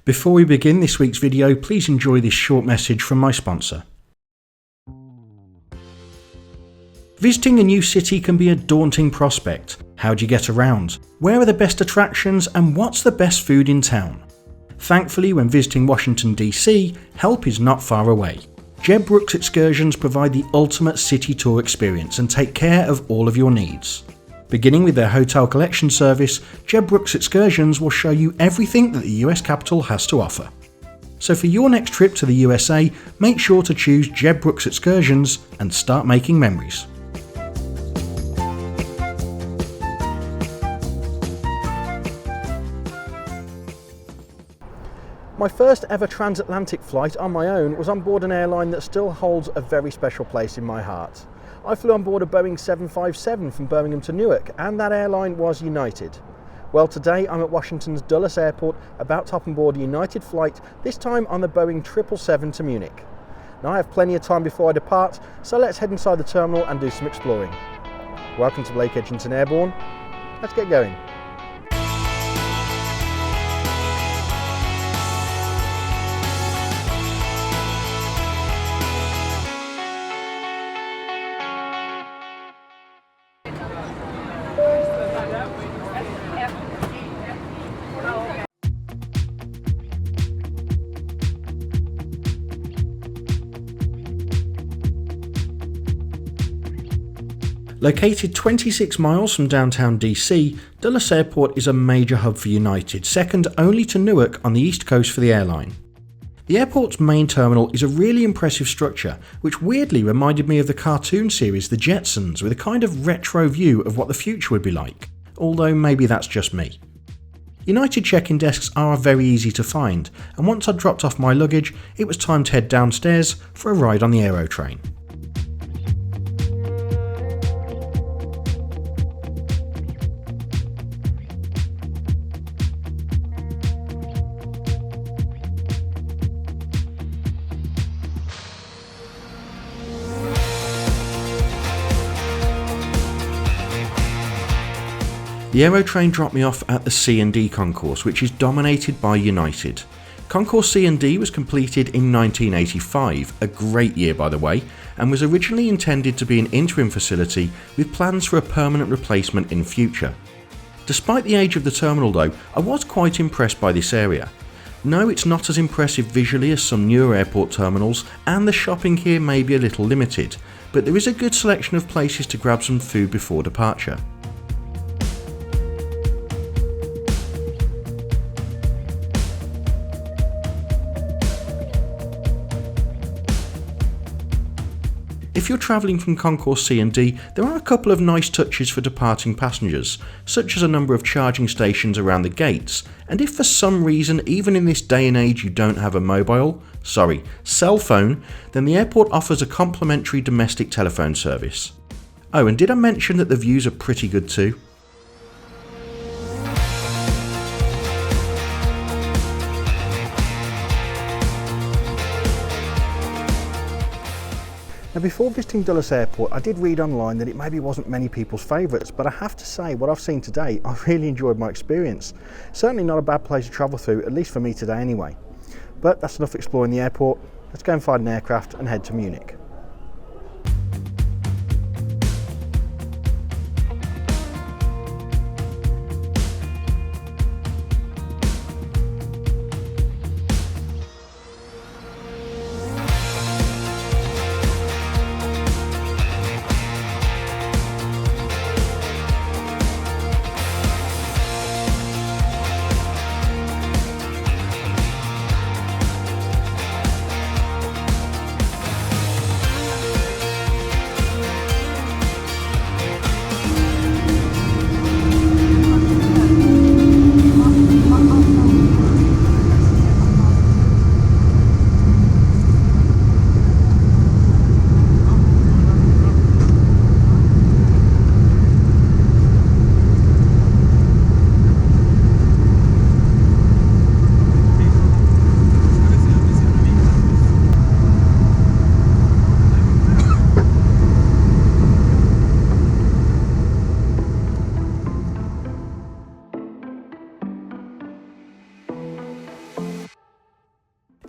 Before we begin this week's video, please enjoy this short message from my sponsor. Visiting a new city can be a daunting prospect. How do you get around? Where are the best attractions and what's the best food in town? Thankfully, when visiting Washington DC, help is not far away. Jeb Brooks excursions provide the ultimate city tour experience and take care of all of your needs. Beginning with their hotel collection service, Jeb Brooks excursions will show you everything that the US capital has to offer. So for your next trip to the USA, make sure to choose Jeb Brooks excursions and start making memories. My first ever transatlantic flight on my own was on board an airline that still holds a very special place in my heart. I flew on board a Boeing 757 from Birmingham to Newark, and that airline was United. Well, today I'm at Washington's Dulles Airport about to hop on board a United flight, this time on the Boeing 777 to Munich. Now I have plenty of time before I depart, so let's head inside the terminal and do some exploring. Welcome to Lake Edgington Airborne. Let's get going. Located 26 miles from downtown DC, Dulles Airport is a major hub for United, second only to Newark on the east coast for the airline. The airport's main terminal is a really impressive structure, which weirdly reminded me of the cartoon series The Jetsons, with a kind of retro view of what the future would be like, although maybe that's just me. United check-in desks are very easy to find, and once I'd dropped off my luggage, it was time to head downstairs for a ride on the Aero train. The Aero train dropped me off at the C&D concourse, which is dominated by United. Concourse C&D was completed in 1985, a great year by the way, and was originally intended to be an interim facility with plans for a permanent replacement in future. Despite the age of the terminal though, I was quite impressed by this area. No, it's not as impressive visually as some newer airport terminals, and the shopping here may be a little limited, but there is a good selection of places to grab some food before departure. If you're travelling from Concourse C&D, there are a couple of nice touches for departing passengers, such as a number of charging stations around the gates, and if for some reason, even in this day and age, you don't have a cell phone, then the airport offers a complimentary domestic telephone service. Oh, and did I mention that the views are pretty good too? Now, before visiting Dulles Airport, I did read online that it maybe wasn't many people's favourites, but I have to say, what I've seen today, I really enjoyed my experience. Certainly not a bad place to travel through, at least for me today anyway. But that's enough exploring the airport. Let's go and find an aircraft and head to Munich.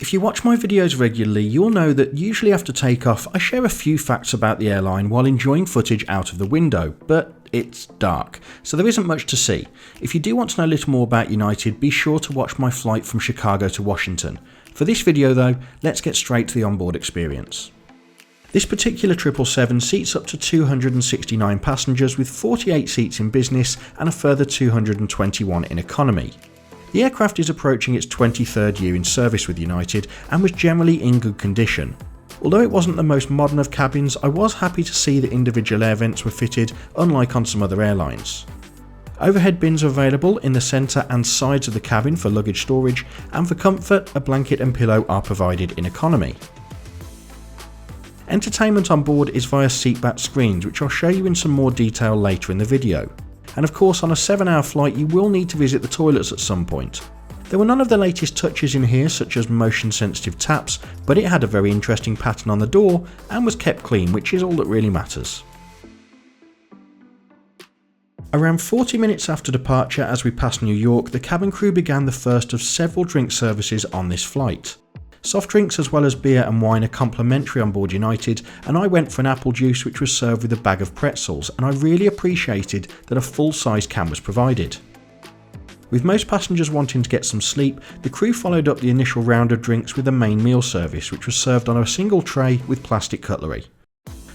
If you watch my videos regularly, you'll know that usually after takeoff I share a few facts about the airline while enjoying footage out of the window, but it's dark, so there isn't much to see. If you do want to know a little more about United, be sure to watch my flight from Chicago to Washington. For this video though, let's get straight to the onboard experience. This particular 777 seats up to 269 passengers with 48 seats in business and a further 221 in economy. The aircraft is approaching its 23rd year in service with United and was generally in good condition. Although it wasn't the most modern of cabins, I was happy to see that individual air vents were fitted, unlike on some other airlines. Overhead bins are available in the centre and sides of the cabin for luggage storage, and for comfort, a blanket and pillow are provided in economy. Entertainment on board is via seatback screens, which I'll show you in some more detail later in the video. And of course, on a 7-hour flight you will need to visit the toilets at some point. There were none of the latest touches in here, such as motion sensitive taps, but it had a very interesting pattern on the door and was kept clean, which is all that really matters. Around 40 minutes after departure, as we passed New York, the cabin crew began the first of several drink services on this flight. Soft drinks as well as beer and wine are complimentary on board United, and I went for an apple juice which was served with a bag of pretzels, and I really appreciated that a full-size can was provided. With most passengers wanting to get some sleep, the crew followed up the initial round of drinks with a main meal service which was served on a single tray with plastic cutlery.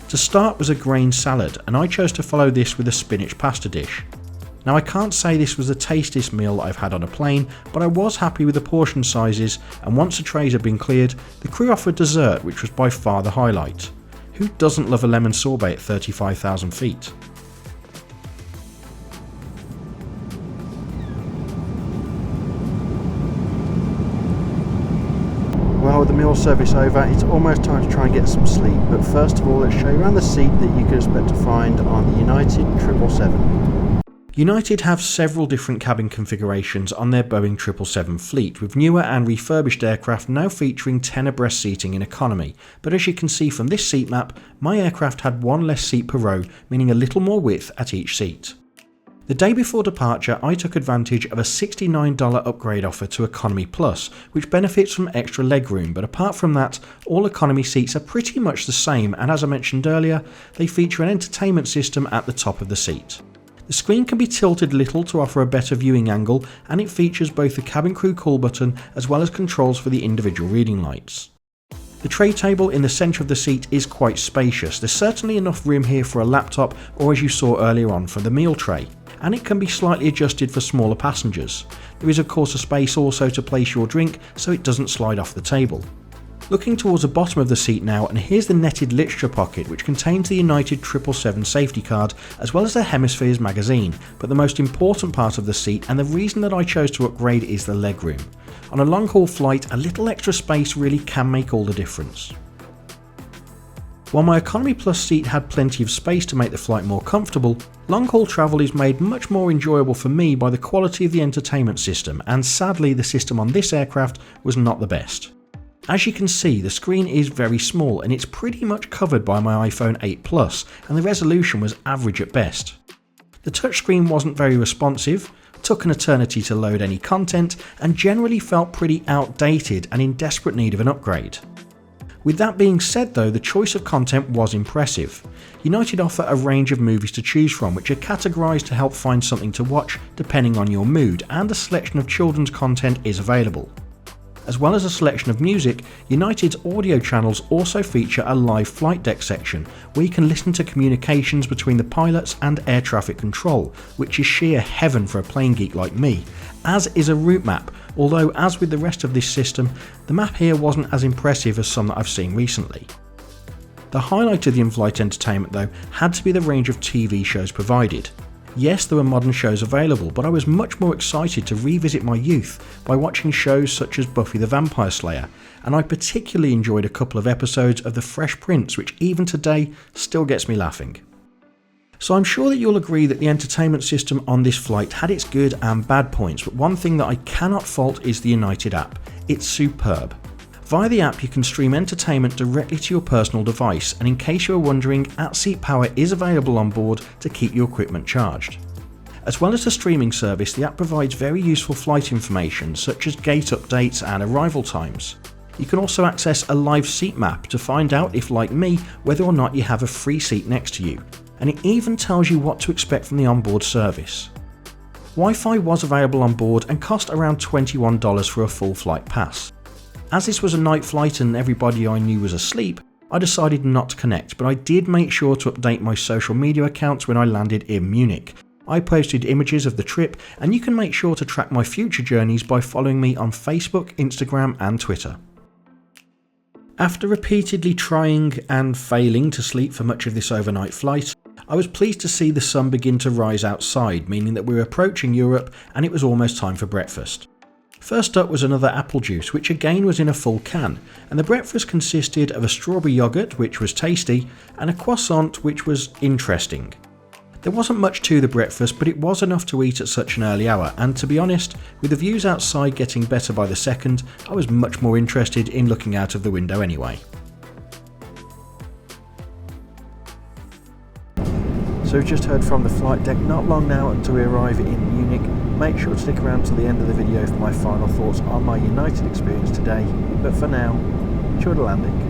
To start was a grain salad, and I chose to follow this with a spinach pasta dish. Now I can't say this was the tastiest meal I've had on a plane, but I was happy with the portion sizes, and once the trays had been cleared, the crew offered dessert, which was by far the highlight. Who doesn't love a lemon sorbet at 35,000 feet? Well, with the meal service over, it's almost time to try and get some sleep, but first of all let's show you around the seat that you can expect to find on the United 777. United have several different cabin configurations on their Boeing 777 fleet, with newer and refurbished aircraft now featuring 10 abreast seating in economy, but as you can see from this seat map, my aircraft had one less seat per row, meaning a little more width at each seat. The day before departure, I took advantage of a $69 upgrade offer to Economy Plus, which benefits from extra legroom, but apart from that, all economy seats are pretty much the same, and as I mentioned earlier, they feature an entertainment system at the top of the seat. The screen can be tilted a little to offer a better viewing angle, and it features both the cabin crew call button as well as controls for the individual reading lights. The tray table in the centre of the seat is quite spacious. There's certainly enough room here for a laptop, or as you saw earlier on, for the meal tray, and it can be slightly adjusted for smaller passengers. There is of course a space also to place your drink so it doesn't slide off the table. Looking towards the bottom of the seat now, and here's the netted literature pocket which contains the United 777 safety card as well as the Hemispheres magazine, but the most important part of the seat, and the reason that I chose to upgrade, is the legroom. On a long haul flight, a little extra space really can make all the difference. While my Economy Plus seat had plenty of space to make the flight more comfortable, long haul travel is made much more enjoyable for me by the quality of the entertainment system, and sadly the system on this aircraft was not the best. As you can see, the screen is very small and it's pretty much covered by my iPhone 8 Plus, and the resolution was average at best. The touchscreen wasn't very responsive, took an eternity to load any content, and generally felt pretty outdated and in desperate need of an upgrade. With that being said though, the choice of content was impressive. United offer a range of movies to choose from which are categorised to help find something to watch depending on your mood, and a selection of children's content is available. As well as a selection of music, United's audio channels also feature a live flight deck section where you can listen to communications between the pilots and air traffic control, which is sheer heaven for a plane geek like me, as is a route map, although as with the rest of this system, the map here wasn't as impressive as some that I've seen recently. The highlight of the in-flight entertainment though had to be the range of TV shows provided. Yes, there were modern shows available, but I was much more excited to revisit my youth by watching shows such as Buffy the Vampire Slayer, and I particularly enjoyed a couple of episodes of The Fresh Prince, which even today still gets me laughing. So I'm sure that you'll agree that the entertainment system on this flight had its good and bad points, but one thing that I cannot fault is the United app. It's superb. Via the app you can stream entertainment directly to your personal device, and in case you are wondering, at-seat power is available on board to keep your equipment charged. As well as the streaming service, the app provides very useful flight information such as gate updates and arrival times. You can also access a live seat map to find out if, like me, whether or not you have a free seat next to you, and it even tells you what to expect from the onboard service. Wi-Fi was available on board and cost around $21 for a full flight pass. As this was a night flight and everybody I knew was asleep, I decided not to connect, but I did make sure to update my social media accounts when I landed in Munich. I posted images of the trip, and you can make sure to track my future journeys by following me on Facebook, Instagram and Twitter. After repeatedly trying and failing to sleep for much of this overnight flight, I was pleased to see the sun begin to rise outside, meaning that we were approaching Europe and it was almost time for breakfast. First up was another apple juice, which again was in a full can, and the breakfast consisted of a strawberry yoghurt, which was tasty, and a croissant, which was interesting. There wasn't much to the breakfast, but it was enough to eat at such an early hour, and to be honest, with the views outside getting better by the second, I was much more interested in looking out of the window anyway. So we've just heard from the flight deck, not long now until we arrive in Munich. Make sure to stick around to the end of the video for my final thoughts on my United experience today, but for now, enjoy the landing.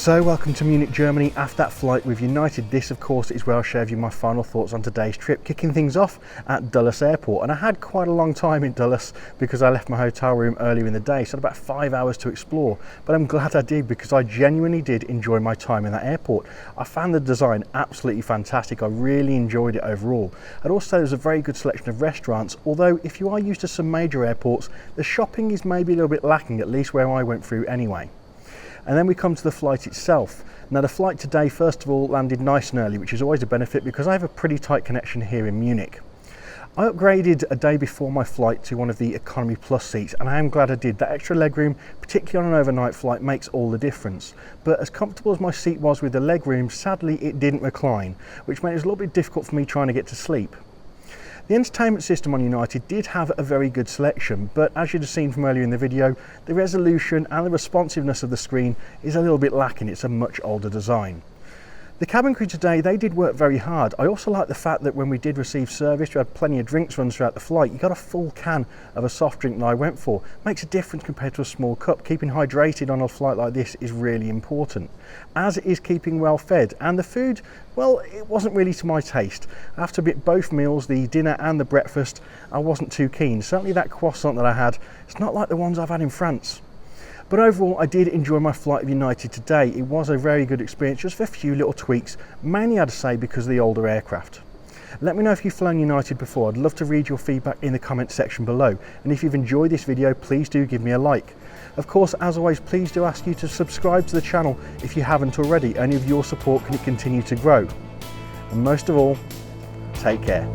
So welcome to Munich, Germany. After that flight with United, this of course is where I'll share with you my final thoughts on today's trip, kicking things off at Dulles Airport. And I had quite a long time in Dulles because I left my hotel room earlier in the day, so I had about 5 hours to explore. But I'm glad I did, because I genuinely did enjoy my time in that airport. I found the design absolutely fantastic. I really enjoyed it overall. And also there's a very good selection of restaurants, although if you are used to some major airports, the shopping is maybe a little bit lacking, at least where I went through anyway. And then we come to the flight itself. Now the flight today, first of all, landed nice and early, which is always a benefit because I have a pretty tight connection here in Munich. I upgraded a day before my flight to one of the Economy Plus seats, and I am glad I did. That extra legroom, particularly on an overnight flight, makes all the difference. But as comfortable as my seat was with the legroom, sadly it didn't recline, which made it a little bit difficult for me trying to get to sleep. The entertainment system on United did have a very good selection, but as you'd have seen from earlier in the video, the resolution and the responsiveness of the screen is a little bit lacking. It's a much older design. The cabin crew today, they did work very hard. I also like the fact that when we did receive service, we had plenty of drinks runs throughout the flight. You got a full can of a soft drink that I went for. Makes a difference compared to a small cup. Keeping hydrated on a flight like this is really important, as is keeping well fed. And the food, well, it wasn't really to my taste. After a bit, both meals, the dinner and the breakfast, I wasn't too keen. Certainly that croissant that I had, it's not like the ones I've had in France. But overall, I did enjoy my flight of United today. It was a very good experience, just for a few little tweaks, mainly I'd say because of the older aircraft. Let me know if you've flown United before. I'd love to read your feedback in the comment section below. And if you've enjoyed this video, please do give me a like. Of course, as always, please do ask you to subscribe to the channel if you haven't already. Only with your support can it continue to grow. And most of all, take care.